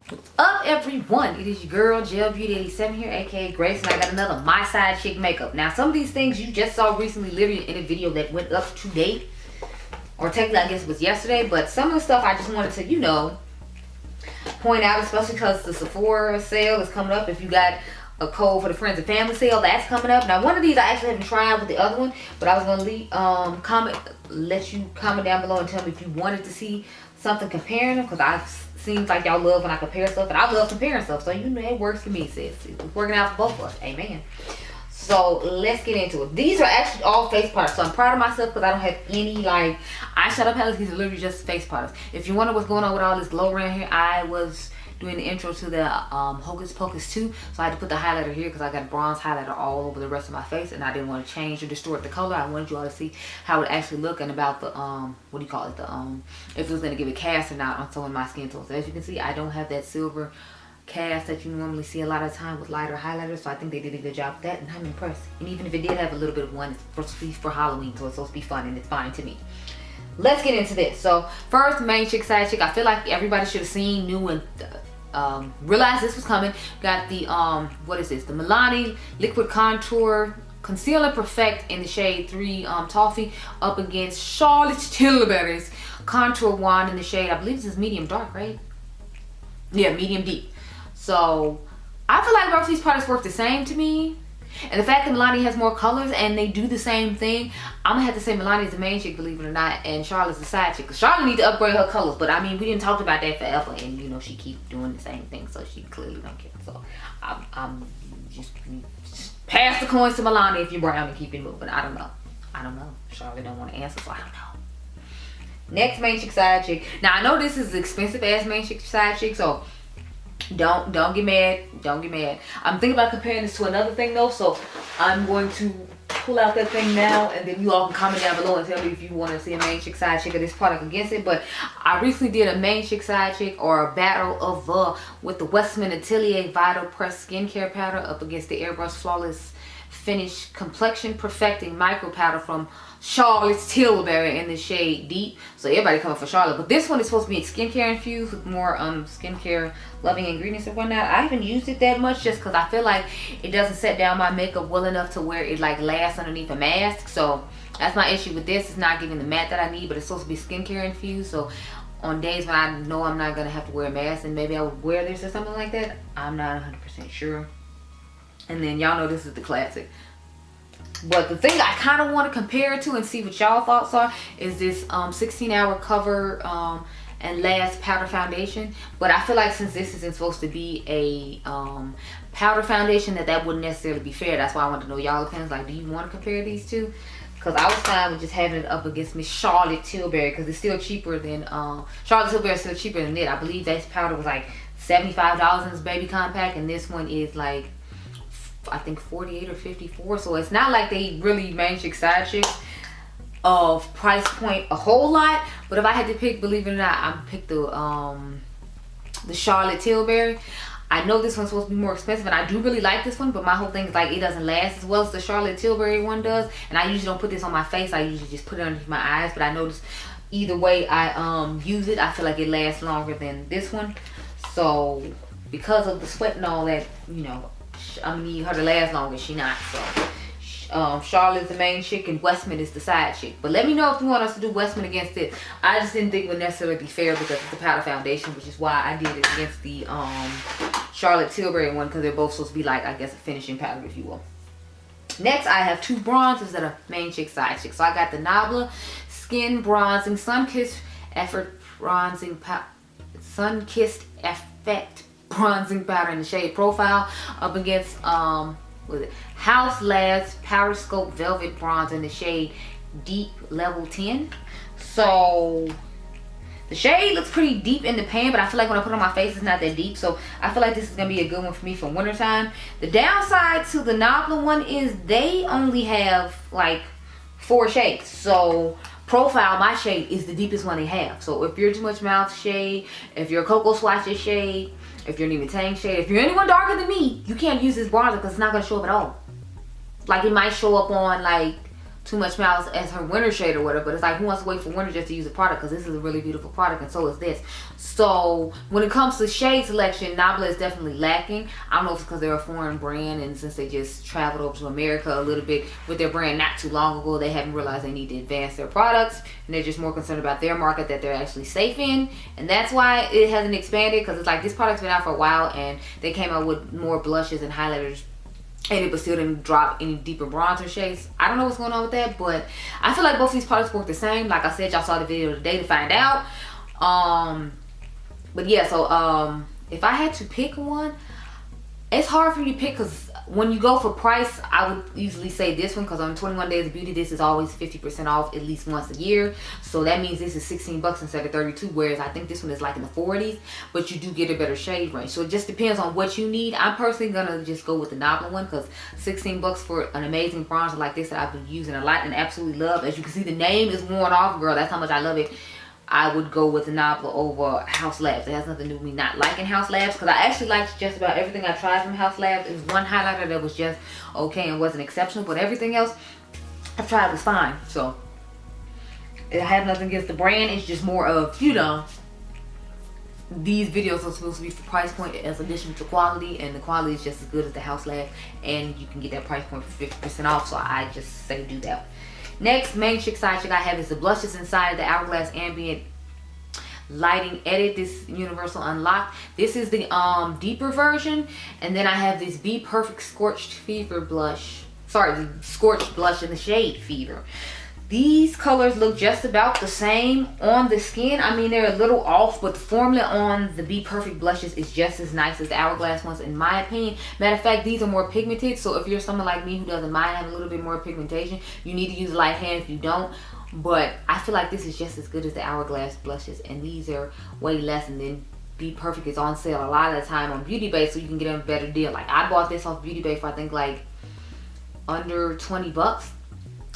What's up, everyone? It is your girl Gel Beauty 87 here, aka Grace, and I got another My Side Chick makeup. Now, some of these things you just saw recently, literally in a video that went up to date, or technically I guess it was yesterday, but some of the stuff I just wanted to, you know, point out, especially because the Sephora sale is coming up. If you got a code for the friends and family sale, that's coming up. Now, one of these I actually haven't tried with the other one, but I was gonna let you comment down below and tell me if you wanted to see something comparing them, because I seems like y'all love when I compare stuff, and I love comparing stuff, so you know it works for me, sis. It's working out for both of us. Amen. So let's get into it. These are actually all face products, so I'm proud of myself because I don't have any like eyeshadow palettes. These are literally just face products. If you wonder what's going on with all this glow around here, I was doing the intro to the Hocus Pocus 2, so I had to put the highlighter here because I got bronze highlighter all over the rest of my face, and I didn't want to change or distort the color. I wanted you all to see how it actually looked, and about the what do you call it, the if it was going to give it cast or not on some of my skin tones. So as you can see, I don't have that silver cast that you normally see a lot of time with lighter highlighters, so I think they did a good job with that, and I'm impressed. And even if it did have a little bit of one, it's supposed to be for Halloween, so it's supposed to be fun, and it's fine to me. Let's get into this. So first, main chick, side chick. I feel like everybody should have seen, knew, and realized this was coming. Got the what is this? The Milani Liquid Contour Concealer Perfect in the shade 3 Toffee up against Charlotte Tilbury's Contour Wand in the shade, I believe this is medium dark, right? Yeah, medium deep. So I feel like both of these products work the same to me. And the fact that Milani has more colors and they do the same thing, I'm gonna have to say Milani is the main chick, believe it or not, and Charlotte's the side chick. Cause Charlotte needs to upgrade her colors, but I mean, we didn't talk about that forever, and you know she keeps doing the same thing, so she clearly don't care. So I'm just pass the coins to Milani if you're brown and keep it moving. I don't know. Charlotte don't want to answer, so I don't know. Next main chick, side chick. Now I know this is expensive ass main chick, side chick, so don't get mad. Don't get mad. I'm thinking about comparing this to another thing though, so I'm going to pull out that thing now, and then you all can comment down below and tell me if you want to see a main chick, side chick of this product against it. But I recently did a main chick, side chick, or a battle of with the Westman Atelier Vital Press skincare powder up against the Airbrush Flawless Finish Complexion Perfecting Micro Powder from Charlotte Tilbury in the shade Deep. So everybody coming for Charlotte, but this one is supposed to be skincare infused with more skincare loving ingredients and whatnot. I haven't used it that much just because I feel like it doesn't set down my makeup well enough to where it like lasts underneath a mask. So that's my issue with this. It's not giving the matte that I need, but it's supposed to be skincare infused. So on days when I know I'm not gonna have to wear a mask, and maybe I would wear this or something like that, I'm not 100% sure. And then y'all know this is the classic. But the thing I kind of want to compare it to and see what y'all thoughts are is this 16-hour cover and last powder foundation. But I feel like since this isn't supposed to be a powder foundation, that wouldn't necessarily be fair. That's why I want to know y'all opinions. Like, do you want to compare these two? Because I was fine with just having it up against Miss Charlotte Tilbury, because it's still cheaper than Charlotte Tilbury is still cheaper than it. I believe that powder was like $75 in this baby compact, and this one is like I think 48 or 54. So it's not like they really main chick, side chick of price point a whole lot. But if I had to pick, believe it or not, I'm pick the Charlotte Tilbury. I know this one's supposed to be more expensive, and I do really like this one, but my whole thing is like it doesn't last as well as the Charlotte Tilbury one does. And I usually don't put this on my face. I usually just put it underneath my eyes. But I noticed either way I use it, I feel like it lasts longer than this one. So because of the sweat and all that, you know, I'm gonna need her to last longer. She not. So Charlotte's the main chick and Westman is the side chick. But let me know if you want us to do Westman against it. I just didn't think it would necessarily be fair because it's the powder foundation, which is why I did it against the Charlotte Tilbury one, because they're both supposed to be like, I guess, a finishing powder, if you will. Next, I have two bronzers that are main chick, side chick. So I got the Nabla Skin Bronzing Sun-Kissed Effect Bronzing Sun-Kissed Effect Bronzing Powder in the shade Profile up against what is it, House Labs Powder Scope Velvet Bronzer in the shade Deep Level 10. So the shade looks pretty deep in the pan, but I feel like when I put it on my face it's not that deep, so I feel like this is gonna be a good one for me for wintertime. The downside to the Nabla one is they only have like 4 shades. So Profile, my shade, is the deepest one they have. So if you're Too Much Mouth shade, if you're Cocoa Swatches shade, if you're Neiman Tang shade, if you're anyone darker than me, you can't use this bronzer because it's not going to show up at all. Like, it might show up on like Too Much Malice as her winter shade or whatever, but it's like, who wants to wait for winter just to use a product? Because this is a really beautiful product, and so is this. So when it comes to shade selection, Nabla is definitely lacking. I don't know if it's because they're a foreign brand, and since they just traveled over to America a little bit with their brand not too long ago, they haven't realized they need to advance their products, and they're just more concerned about their market that they're actually safe in, and that's why it hasn't expanded. Because it's like, this product's been out for a while, and they came out with more blushes and highlighters, and it still didn't drop any deeper bronzer shades. I don't know what's going on with that, but I feel like both these products work the same. Like I said, y'all saw the video today to find out. But yeah, so if I had to pick one, it's hard for me to pick, because when you go for price, I would easily say this one, because on 21 Days of Beauty, this is always 50% off at least once a year. So that means this is 16 bucks instead of 32, whereas I think this one is like in the 40s, but you do get a better shade range. So it just depends on what you need. I'm personally gonna just go with the Nabla one, because 16 bucks for an amazing bronzer like this that I've been using a lot and absolutely love. As you can see, the name is worn off, girl. That's how much I love it. I would go with the Nabla over House Labs. It has nothing to do with me not liking House Labs, because I actually liked just about everything I tried from House Labs. There's one highlighter that was just okay and wasn't exceptional, but everything else I've tried was fine. So I have nothing against the brand. It's just more of, you know, these videos are supposed to be for price point as addition to quality, and the quality is just as good as the House Lab, and you can get that price point for 50% off. So I just say do that. Next main chick side chick I have is the blushes inside of the Hourglass Ambient Lighting Edit, this Universal Unlock. This is the deeper version, and then I have this Be Perfect Scorched Fever blush. Sorry, the Scorched blush in the shade Fever. These colors look just about the same on the skin. I mean, they're a little off, but the formula on the Be Perfect blushes is just as nice as the Hourglass ones, in my opinion. Matter of fact, these are more pigmented, so if you're someone like me who doesn't mind having a little bit more pigmentation, you need to use a light hand if you don't. But I feel like this is just as good as the Hourglass blushes, and these are way less. And then Be Perfect is on sale a lot of the time on Beauty Bay, so you can get a better deal. Like, I bought this off Beauty Bay for I think like under 20 bucks.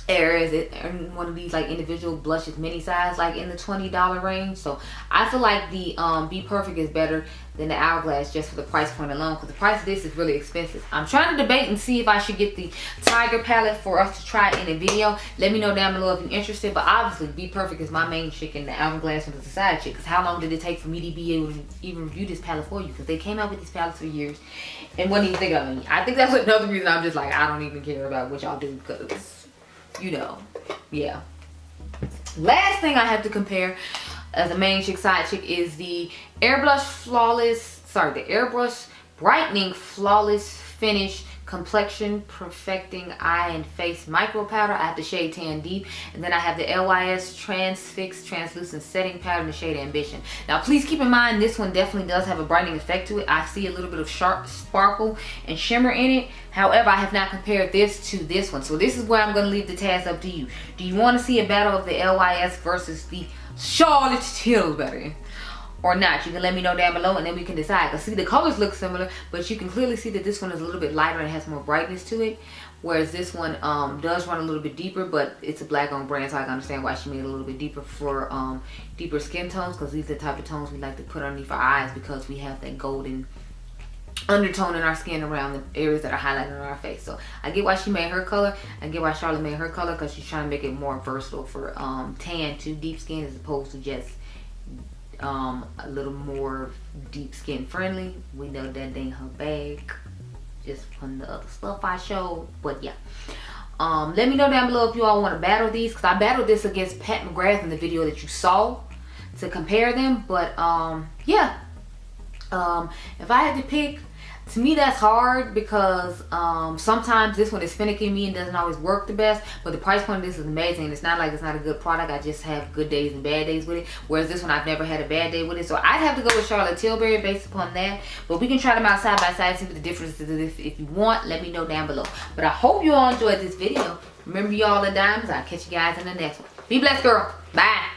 Or is it one of these like individual blushes mini size, like in the $20 range. So I feel like the Be Perfect is better than the Hourglass just for the price point alone, because the price of this is really expensive. I'm trying to debate and see if I should get the Tiger palette for us to try in a video. Let me know down below if you're interested. But obviously Be Perfect is my main chick, and the Hourglass one is the side chick, because how long did it take for me to be able to even review this palette for you? Because they came out with these palettes for years and wasn't even thinking of me. I think that's another reason I'm just like, I don't even care about what y'all do, because, you know, yeah. Last thing I have to compare as a main chick side chick is the Airbrush Brightening Flawless Finish Complexion Perfecting Eye and Face Micro Powder. I have the shade Tan Deep, and then I have the LYS Transfix Translucent Setting Powder in the shade Ambition. Now please keep in mind, this one definitely does have a brightening effect to it. I see a little bit of sharp sparkle and shimmer in it. However, I have not compared this to this one, so this is where I'm going to leave the task up to you. Do you want to see a battle of the LYS versus the Charlotte Tilbury or not? You can let me know down below, and then we can decide. Because see, the colors look similar, but you can clearly see that this one is a little bit lighter and has more brightness to it, whereas this one does run a little bit deeper, but it's a black owned brand, so I can understand why she made it a little bit deeper for deeper skin tones, because these are the type of tones we like to put underneath our eyes, because we have that golden undertone in our skin around the areas that are highlighted on our face. So I get why she made her color. I get why Charlotte made her color, because she's trying to make it more versatile for tan to deep skin, as opposed to just a little more deep skin friendly. We know that ain't her bag, just from the other stuff I showed. But yeah, let me know down below if you all want to battle these, because I battled this against Pat McGrath in the video that you saw to compare them. But yeah, if I had to pick, to me that's hard, because sometimes this one is finicky me and doesn't always work the best, but the price point of this is amazing, and it's not like it's not a good product. I just have good days and bad days with it, whereas this one I've never had a bad day with it. So I'd have to go with Charlotte Tilbury based upon that, but we can try them out side by side, see what the difference is. If you want, let me know down below. But I hope you all enjoyed this video. Remember, y'all are diamonds. I'll catch you guys in the next one. Be blessed, girl. Bye.